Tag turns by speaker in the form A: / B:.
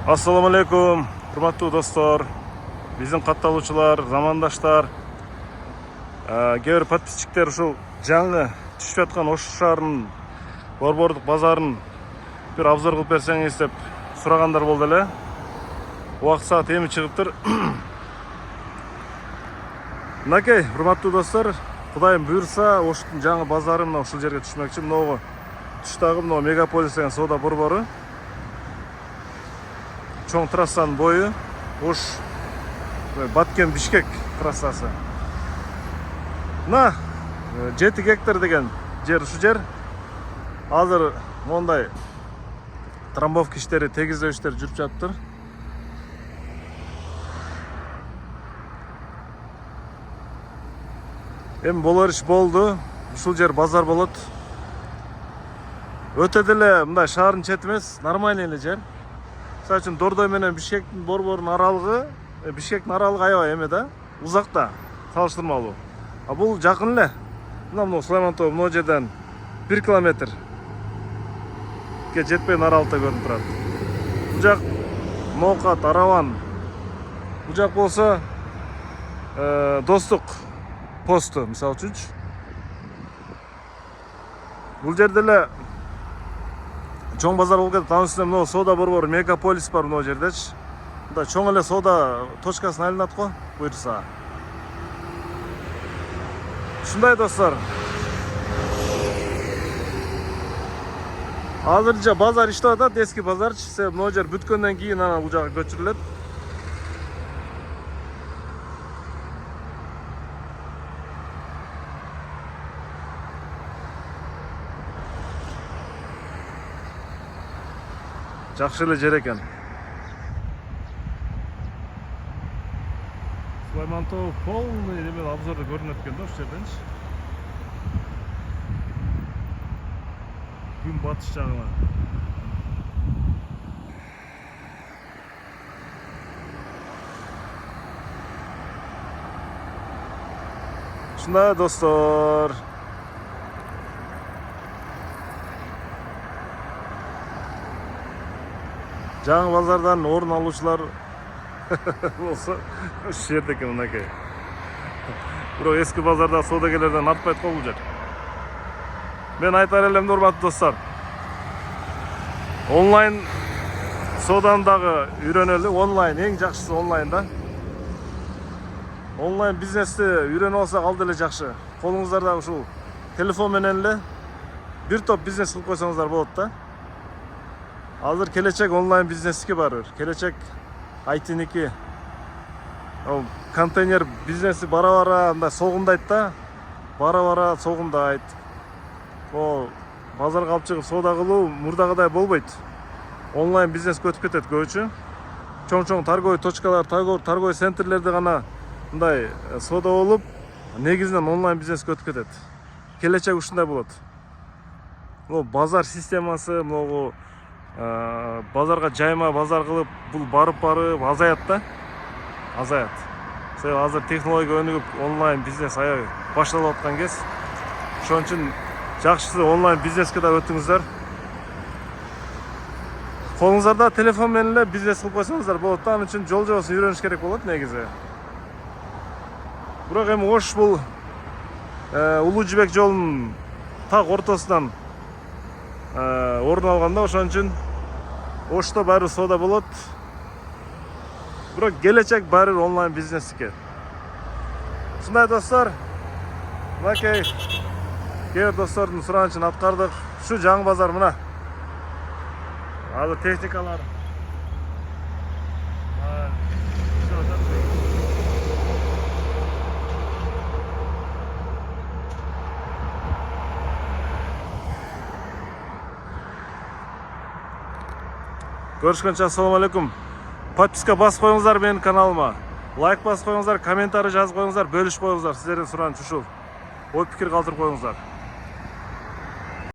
A: Ассаламу алейкум, урматтуу достор, биздин катталуучулар, замандаштар, кээ бир подписчиктер ушул жаңы түшүп жаткан Ош шаарынын борбордук базарын бир обзор кылып берсеңиз деп сурагандар болду эле. Убакыт саат эми чыгыптыр. Мынакей, урматтуу достор, Кудайым буйрса, Оштун жаңы базары мына ушул жерге түшмөкчү. Мынагы туштагы мына Мегаполис деген соода борбору. Чоң трассанын бою, Ош Баткен Бишкек трассасы. Мына 7 гектар деген жер ушу жер. Азыр мондай трамбовка иштери, тегиздөө иштери жүрүп жатыптыр. Эми болор иш болду. Ушул жер базар болот. Өтө деле мындай шаардын чети эмес, нормальный эле жер. Мисалы үчүн Дордой менен Бишкектин борборунун аралыгы, Бишкектин аралыгы аябай эме да, узакта, салыштырмалуу. А бул жакын эле. Мына Сулаймантоо могу жерден 1 километрге жетпеген аралыкта көрүнүп турат. Бул жак Ноокат, Араван. Бул жак болсо Достук посту, мисалы үчүн. Бул жерде эле чоң базар болуп кетет. Анын үстүнө мына соода борбору Мегаполис бар мына жердечи. Мында чоң эле соода точкасына айланат го, буйрса. Ушундай достор. Азырча базар иштеп атат, эски базарчы. Себеби мына жер бүткөндөн кийин анан бул жака көчүрүлөт. Жакшы эле жер экен. Сулаймантоо полный эме обзордо көрүнөт экен да ушул жерденчи. Күн батыш жагына. Ушундай достор. Жаңы базардан орун алуучулар болсо ушул жерде экен мынакей. Бирок эски базарда соодагерлерден артпайт го бул жер. Мен айтар элем, урматтуу достор. Онлайн сооданы дагы үйрөнөлү. Онлайн эң жакшысы онлайн да. Онлайн бизнести үйрөнүп алсак ал деле жакшы. Колуңуздарда ушул телефон менен эле бир топ бизнес кылып койсоңуздар болот да. Азыр келечек онлайн бизнеске барыр. Келечек айтиники. Контейнер бизнеси бара-бара мындай согундайт да. Бара-бара согундайт. О, базарга алып чыгып соода кылуу мурдагыдай болбойт. Онлайн бизнес өтүп кетет көбүчө. Чоң-чоң торговый точкалар, торговый центрлерде гана мындай соода болуп, негизинен онлайн бизнес өтүп кетет. Келечек ушундай болот. Базар системасы, могу базарга жайма базар кылып, бул барып азаят да. Азаят. Себеби азыр технология өнүгүп, онлайн бизнес аябай башталып аткан кез. Ошон үчүн жакшысы онлайн бизнеске да өтүңүздөр. Колуңуздарда телефон менен эле бизнес кылып койсоңуздар болот да. Анын үчүн жол-жобосун үйрөнүш керек болот негизи. Бирок эми Ош бул Улуу Жибек жолунун так ортосунан орун алганда, ошон үчүн Ошто баары соода болот. Бирок келечек баары онлайн бизнеске. Ушундай достор. Мынакей кээ бир достордун суранычын аткардык. Ушу жаңы базар мына. Азыр техникалар Көрүшкөнчө ассаламу алейкум. Подписка басып коюңуздар менин каналыма. Лайк басып коюңуздар, комментарий жазып коюңуздар, бөлүшүп коюңуздар. Сиздердин сураныч ушул. Ой пикир калтырып коюңуздар.